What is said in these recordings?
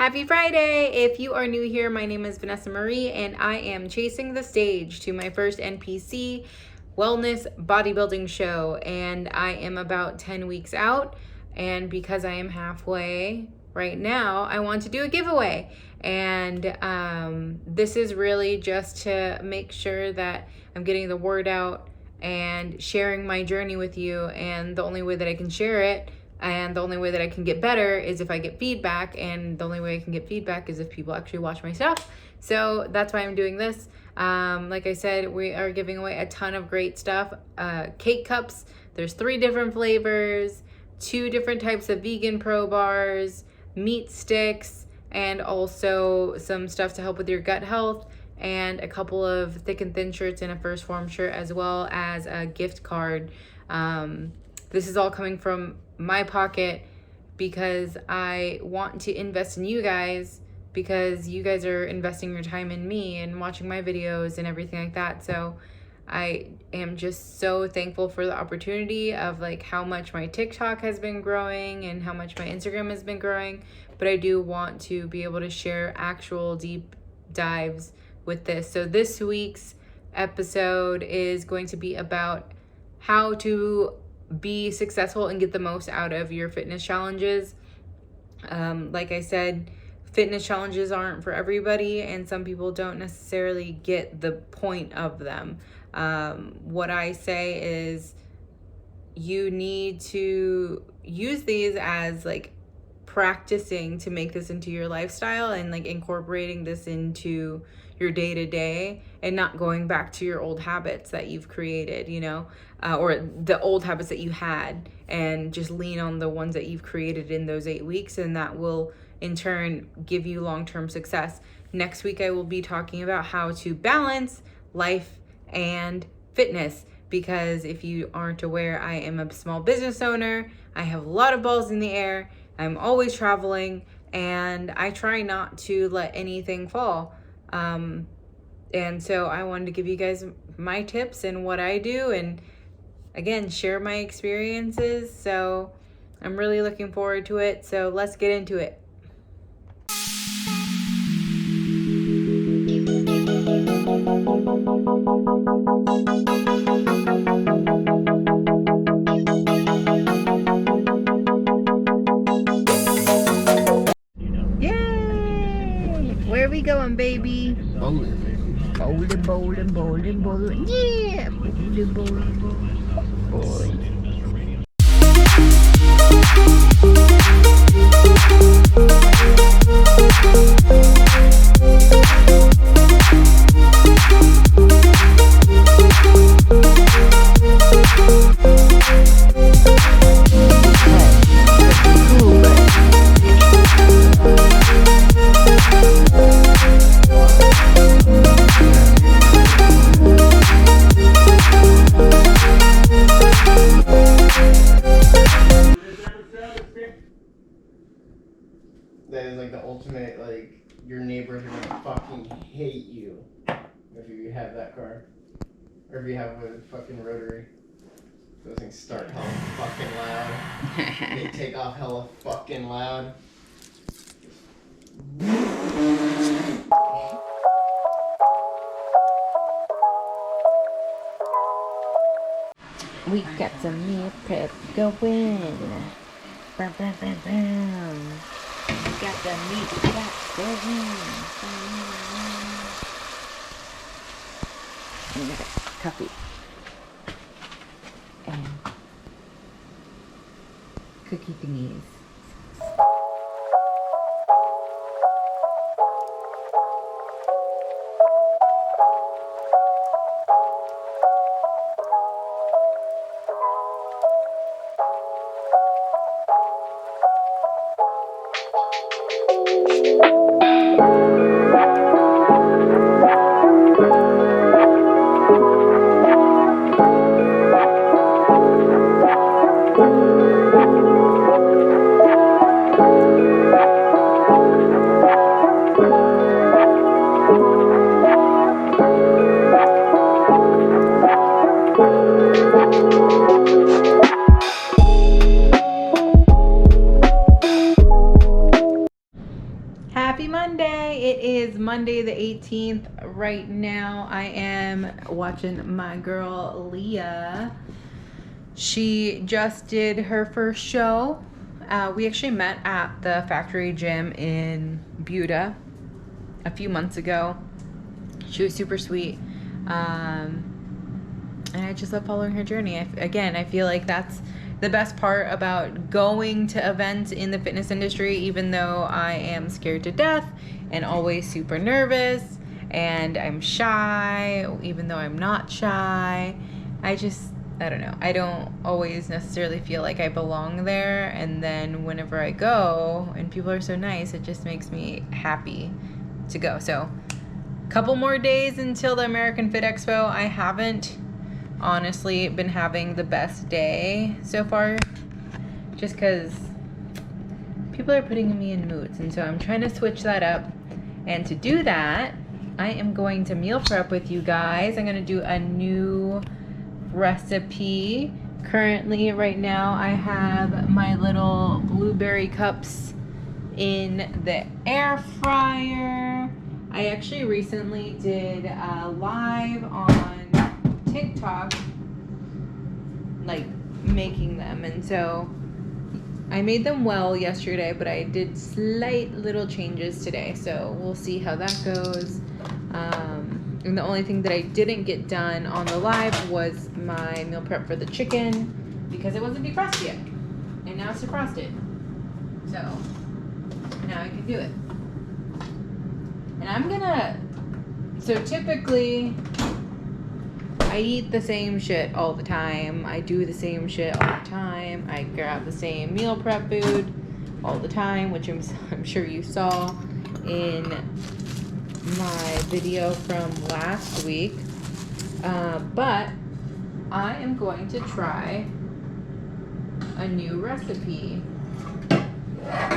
Happy Friday! If you are new here, my name is Vanessa Marie and I am chasing the stage to my first NPC wellness bodybuilding show, and I am about 10 weeks out, and because I am halfway right now, I want to do a giveaway. And this is really just to make sure that I'm getting the word out and sharing my journey with you, and the only way that I can share it and the only way that I can get better is if I get feedback, and the only way I can get feedback is if people actually watch my stuff. So that's why I'm doing this. Like I said, we are giving away a ton of great stuff. Cake cups, there's 3 different flavors, 2 different types of vegan pro bars, meat sticks, and also some stuff to help with your gut health, and a couple of thick and thin shirts and a First Form shirt, as well as a gift card. This is all coming from my pocket because I want to invest in you guys, because you guys are investing your time in me and watching my videos and everything like that. So I am just so thankful for the opportunity of like how much my TikTok has been growing and how much my Instagram has been growing. But I do want to be able to share actual deep dives with this. So this week's episode is going to be about how to be successful and get the most out of your fitness challenges. Like I said, fitness challenges aren't for everybody, and some people don't necessarily get the point of them. What I say is you need to use these as like practicing to make this into your lifestyle and like incorporating this into your day-to-day and not going back to your old habits that you've created, you know, or the old habits that you had, and just lean on the ones that you've created in those 8 weeks, and that will in turn give you long-term success. Next week I will be talking about how to balance life and fitness, because if you aren't aware, I am a small business owner. I have a lot of balls in the air. I'm always traveling, and I try not to let anything fall. And so I wanted to give you guys my tips and what I do, and again, share my experiences. So I'm really looking forward to it. So let's get into it. Yay! Where are we going, baby? Bowling. Bowling, bowling, bowling, bowling. Yeah! Bowling, bowling, bowling, bowling. That is like the ultimate, like, your neighbors are gonna fucking hate you if you have that car. Or if you have a fucking rotary. Those things start hella fucking loud. They take off hella fucking loud. We got some meal prep going. Bam, bam, bam, bam. We got the meat prep going. And we got coffee. And cookie thingies. Happy Monday. It is Monday the 18th. Right now I am watching my girl Leah. She just did her first show. We actually met at the factory gym in Buda a few months ago. She was super sweet. And I just love following her journey. I feel like that's the best part about going to events in the fitness industry, even though I am scared to death and always super nervous and I'm shy, even though I'm not shy. I don't know. I don't always necessarily feel like I belong there. And then whenever I go and people are so nice, it just makes me happy to go. So couple more days until the American Fit Expo. I haven't honestly been having the best day so far, just because people are putting me in moods, and so I'm trying to switch that up. And to do that, I am going to meal prep with you guys. I'm going to do a new recipe. Currently, right now, I have my little blueberry cups in the air fryer. I actually recently did a live on TikTok, like making them, and so I made them well yesterday, but I did slight little changes today, so we'll see how that goes. And the only thing that I didn't get done on the live was my meal prep for the chicken, because it wasn't defrosted yet, and now it's defrosted, so now I can do it. And I'm gonna, so typically I eat the same shit all the time. I do the same shit all the time. I grab the same meal prep food all the time, which I'm sure you saw in my video from last week. But I am going to try a new recipe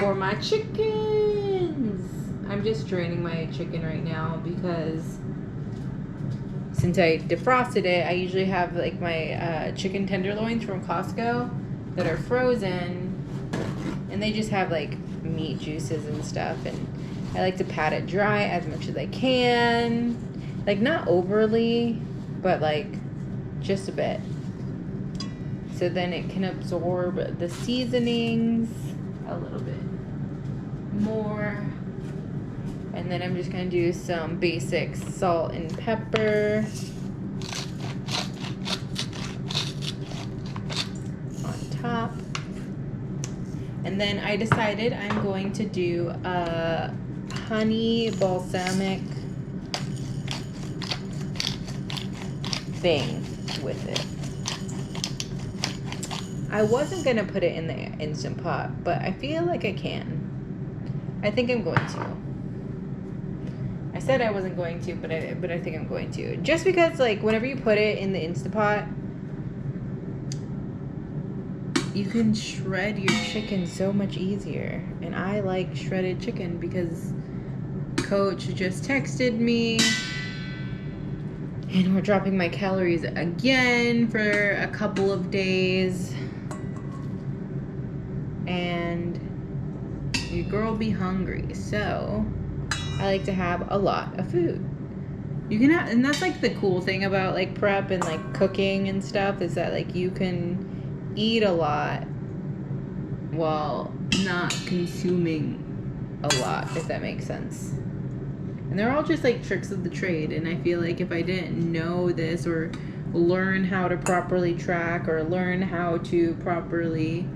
for my chickens. I'm just draining my chicken right now because since I defrosted it, I usually have like my chicken tenderloins from Costco that are frozen, and they just have like meat juices and stuff, and I like to pat it dry as much as I can, like not overly, but like just a bit, so then it can absorb the seasonings a little bit more. And then I'm just going to do some basic salt and pepper on top. And then I decided I'm going to do a honey balsamic thing with it. I wasn't going to put it in the Instant Pot, but I feel like I can. I think I'm going to. I said I wasn't going to, but I think I'm going to. Just because, like, whenever you put it in the Instant Pot, you can shred your chicken so much easier. And I like shredded chicken because Coach just texted me. And we're dropping my calories again for a couple of days. And your girl be hungry, so I like to have a lot of food. You can have, and that's like the cool thing about like prep and like cooking and stuff, is that like you can eat a lot while not consuming a lot, if that makes sense. And they're all just like tricks of the trade, and I feel like if I didn't know this or learn how to properly track or learn how to properly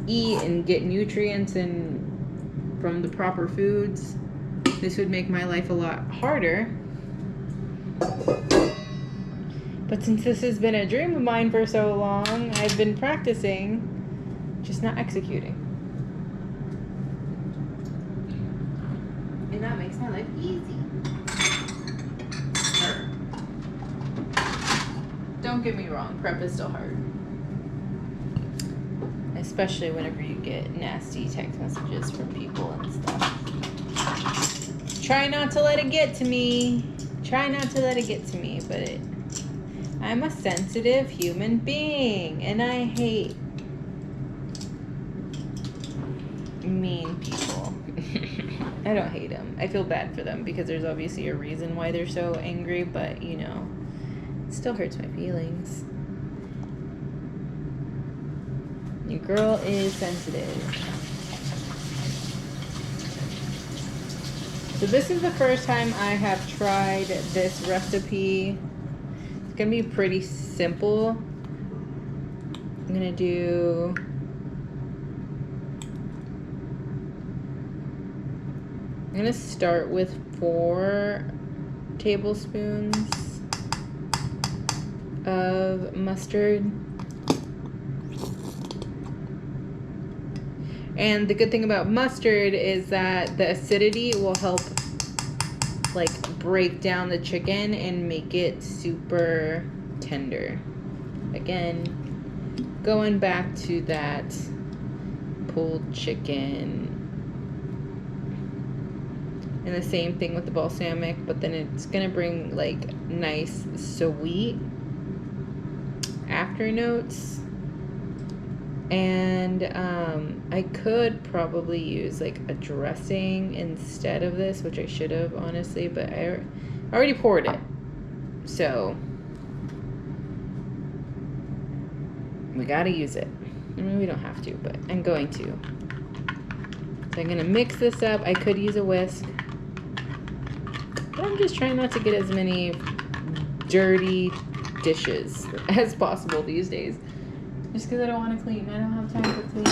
eat and get nutrients and from the proper foods, this would make my life a lot harder. But since this has been a dream of mine for so long, I've been practicing, just not executing. And that makes my life easy. Don't get me wrong, prep is still hard. Especially whenever you get nasty text messages from people and stuff. Try not to let it get to me. But I'm a sensitive human being, and I hate mean people. I don't hate them. I feel bad for them because there's obviously a reason why they're so angry, but you know, it still hurts my feelings. Your girl is sensitive. So this is the first time I have tried this recipe. It's gonna be pretty simple. I'm gonna start with 4 tablespoons of mustard. And the good thing about mustard is that the acidity will help like break down the chicken and make it super tender. Again, going back to that pulled chicken. And the same thing with the balsamic, but then it's gonna bring like nice sweet after notes. And I could probably use like a dressing instead of this, which I should have honestly, but I already poured it, so we gotta use it. I mean, we don't have to, but I'm going to. So I'm gonna mix this up. I could use a whisk, but I'm just trying not to get as many dirty dishes as possible these days. Just because I don't want to clean. I don't have time to clean.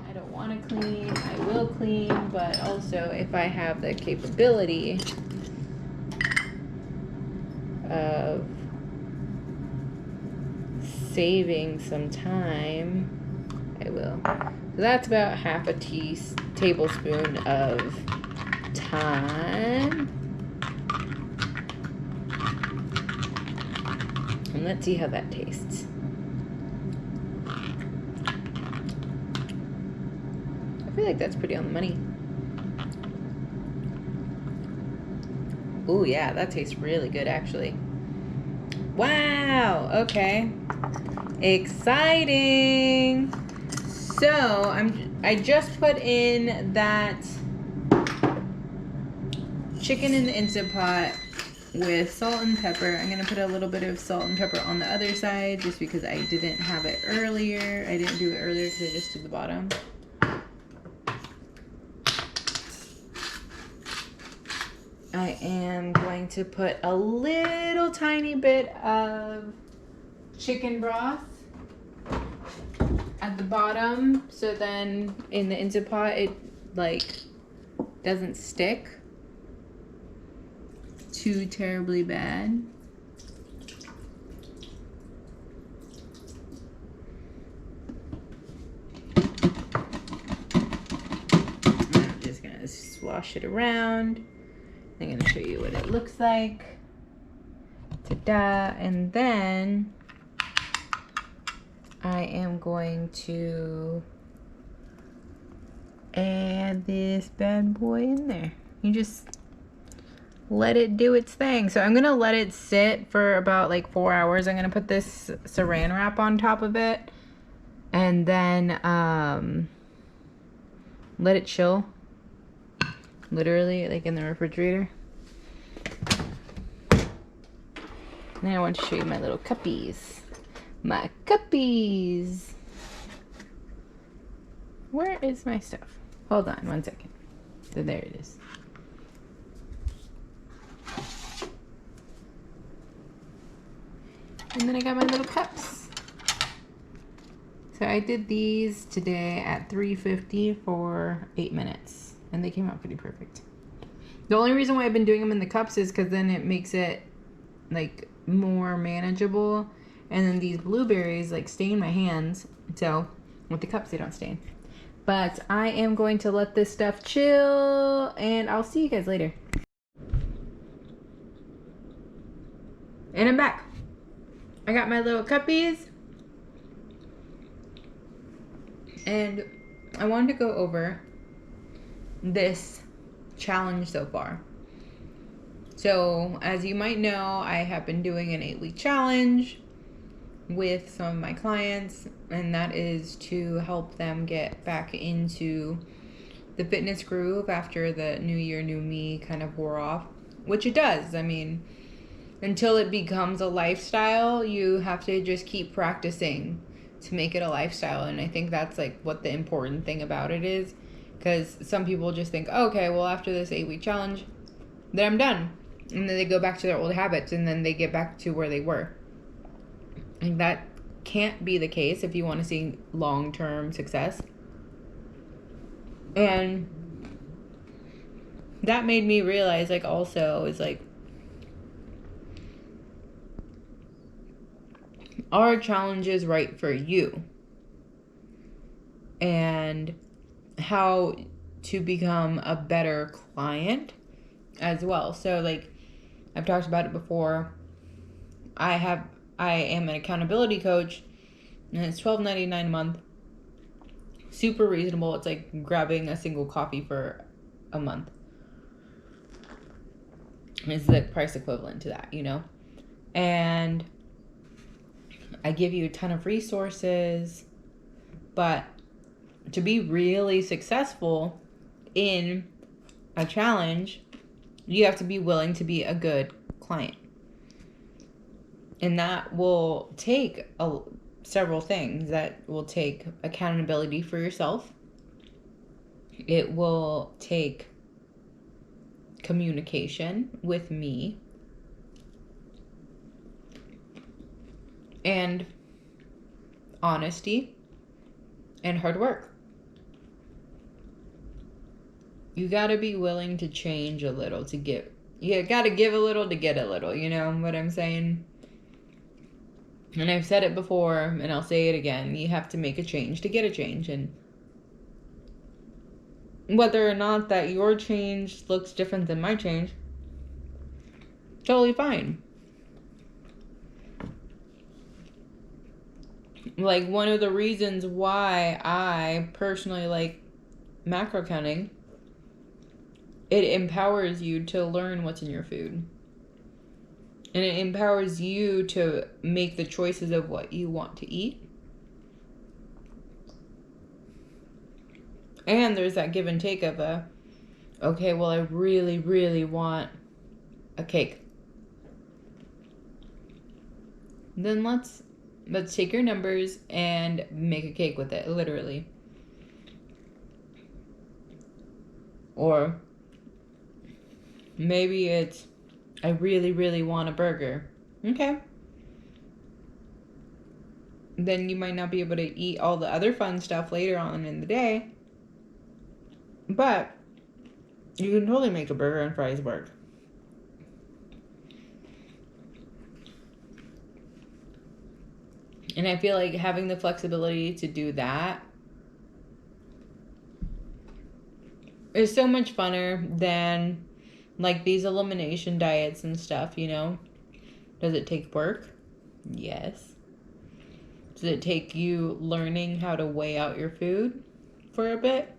I don't want to clean. I will clean, but also if I have the capability of saving some time, I will. So that's about half a tablespoon of thyme. And let's see how that tastes. I feel like that's pretty on the money. Ooh, yeah, that tastes really good, actually. Wow, okay. Exciting. So, I just put in that chicken in the Instant Pot with salt and pepper. I'm going to put a little bit of salt and pepper on the other side just because I didn't have it earlier. I didn't do it earlier because I just did the bottom. I am going to put a little tiny bit of chicken broth at the bottom, so then in the Instant Pot it like doesn't stick too terribly bad. I'm just gonna slosh it around. I'm going to show you what it looks like. Ta-da! And then I am going to add this bad boy in there. You just let it do its thing. So I'm going to let it sit for about like 4 hours. I'm going to put this saran wrap on top of it and then let it chill. Literally, like in the refrigerator. Now I want to show you my little cuppies. My cuppies! Where is my stuff? Hold on 1 second. So there it is. And then I got my little cups. So I did these today at 350 for 8 minutes. And they came out pretty perfect. The only reason why I've been doing them in the cups is because then it makes it like more manageable. And then these blueberries like stain my hands. So with the cups they don't stain. But I am going to let this stuff chill and I'll see you guys later. And I'm back. I got my little cuppies. And I wanted to go over this challenge so far. So as you might know, I have been doing an 8-week challenge with some of my clients, and that is to help them get back into the fitness groove after the new year, new me kind of wore off, which it does. I mean, until it becomes a lifestyle, you have to just keep practicing to make it a lifestyle. And I think that's like what the important thing about it is, because some people just think, oh, okay, well, after this 8-week challenge, then I'm done. And then they go back to their old habits, and then they get back to where they were. And that can't be the case if you want to see long-term success. And that made me realize, like, also is like, are challenges right for you? And how to become a better client as well. So like I've talked about it before, I am an accountability coach, and it's $12.99 a month. Super reasonable. It's like grabbing a single coffee for a month. It's the price equivalent to that, you know? And I give you a ton of resources, but to be really successful in a challenge, you have to be willing to be a good client. And that will take several things. That will take accountability for yourself. It will take communication with me. And honesty and hard work. You gotta be willing to change a little to get, you gotta give a little to get a little, you know what I'm saying? And I've said it before, and I'll say it again. You have to make a change to get a change. And whether or not that your change looks different than my change, totally fine. Like, one of the reasons why I personally like macro counting, it empowers you to learn what's in your food. And it empowers you to make the choices of what you want to eat. And there's that give and take of okay, well, I really, really want a cake. Then let's take your numbers and make a cake with it, literally. Or maybe it's, I really, really want a burger. Okay. Then you might not be able to eat all the other fun stuff later on in the day. But you can totally make a burger and fries work. And I feel like having the flexibility to do that is so much funner than like these elimination diets and stuff, you know? Does it take work? Yes. Does it take you learning how to weigh out your food for a bit?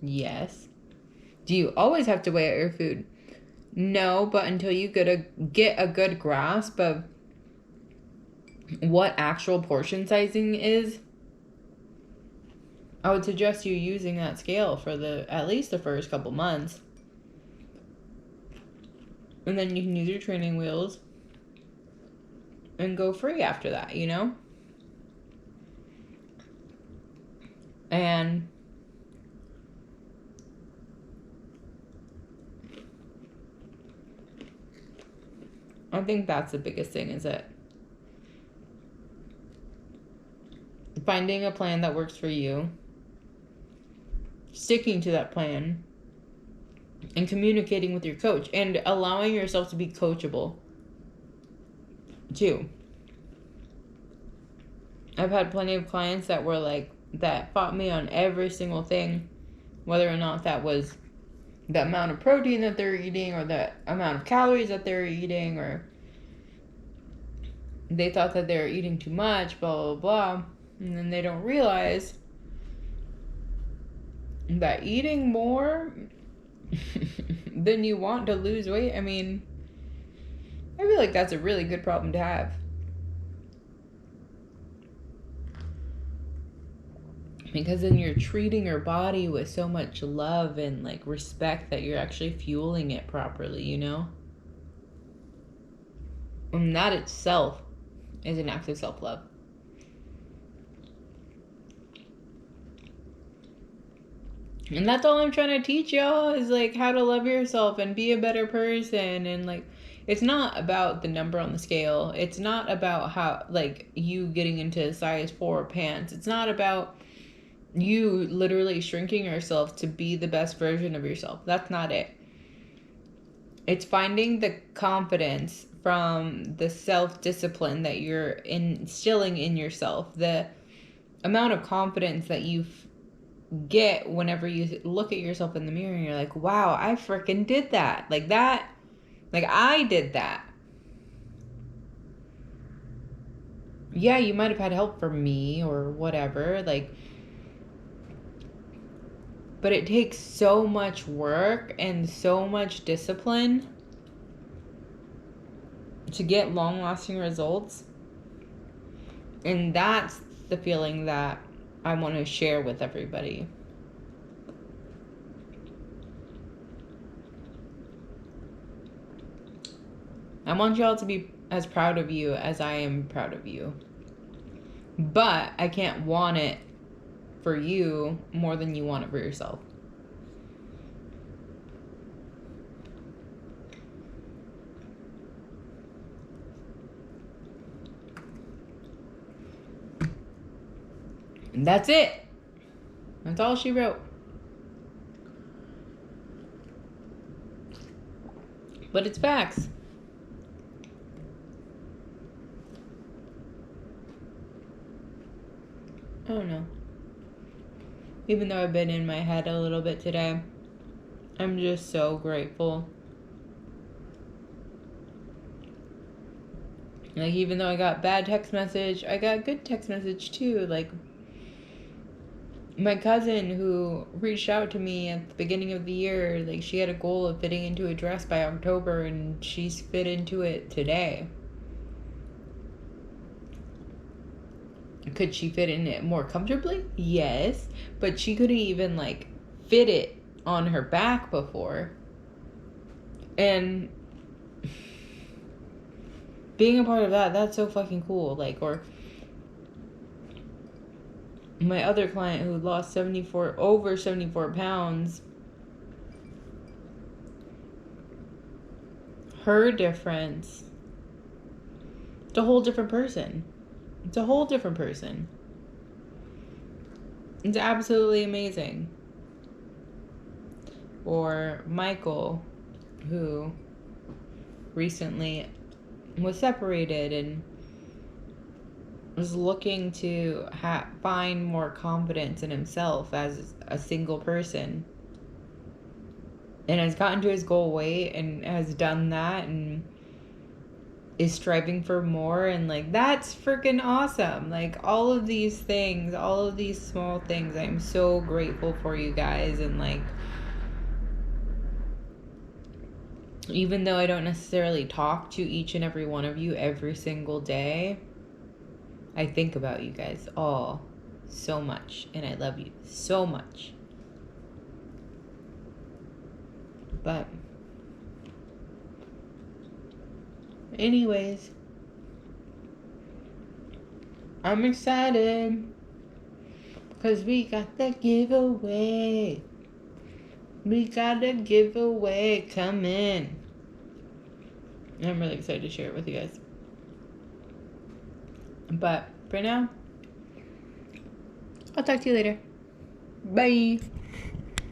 Yes. Do you always have to weigh out your food? No, but until you get a good grasp of what actual portion sizing is, I would suggest you using that scale for at least the first couple months. And then you can use your training wheels and go free after that, you know? And I think that's the biggest thing, is that finding a plan that works for you, sticking to that plan, and communicating with your coach, and allowing yourself to be coachable too. I've had plenty of clients that were like, that fought me on every single thing, whether or not that was the amount of protein that they're eating, or the amount of calories that they're eating, or they thought that they were eating too much, blah, blah, blah. And then they don't realize that eating more than you want to lose weight, I mean, I feel like that's a really good problem to have. Because then you're treating your body with so much love and like respect that you're actually fueling it properly, you know? And that itself is an act of self-love. And that's all I'm trying to teach y'all is like how to love yourself and be a better person. And like, it's not about the number on the scale. It's not about how, like, you getting into a size 4 pants. It's not about you literally shrinking yourself to be the best version of yourself. That's not it. It's finding the confidence from the self-discipline that you're instilling in yourself. The amount of confidence that you get whenever you look at yourself in the mirror and you're like, wow, I freaking did that. Like that, like I did that. Yeah, you might have had help from me or whatever, like, but it takes so much work and so much discipline to get long-lasting results. And that's the feeling that I want to share with everybody. I want y'all to be as proud of you as I am proud of you. But I can't want it for you more than you want it for yourself. And that's it. That's all she wrote. But it's facts. I don't know. Even though I've been in my head a little bit today, I'm just so grateful. Like, even though I got bad text message, I got good text message too. Like, my cousin who reached out to me at the beginning of the year, like, she had a goal of fitting into a dress by October, and she's fit into it today. Could she fit in it more comfortably? Yes. But she couldn't even, like, fit it on her back before. And being a part of that, that's so fucking cool. Like, or my other client who lost over 74 pounds, her difference, it's a whole different person. It's a whole different person. It's absolutely amazing. Or Michael, who recently was separated and was looking to find more confidence in himself as a single person, and has gotten to his goal weight and has done that and is striving for more. And like, that's freaking awesome. Like, all of these things, all of these small things, I'm so grateful for you guys. And like, even though I don't necessarily talk to each and every one of you every single day, I think about you guys all so much, and I love you so much. But anyways, I'm excited because we got the giveaway. We got a giveaway coming. I'm really excited to share it with you guys. But for now, I'll talk to you later. Bye.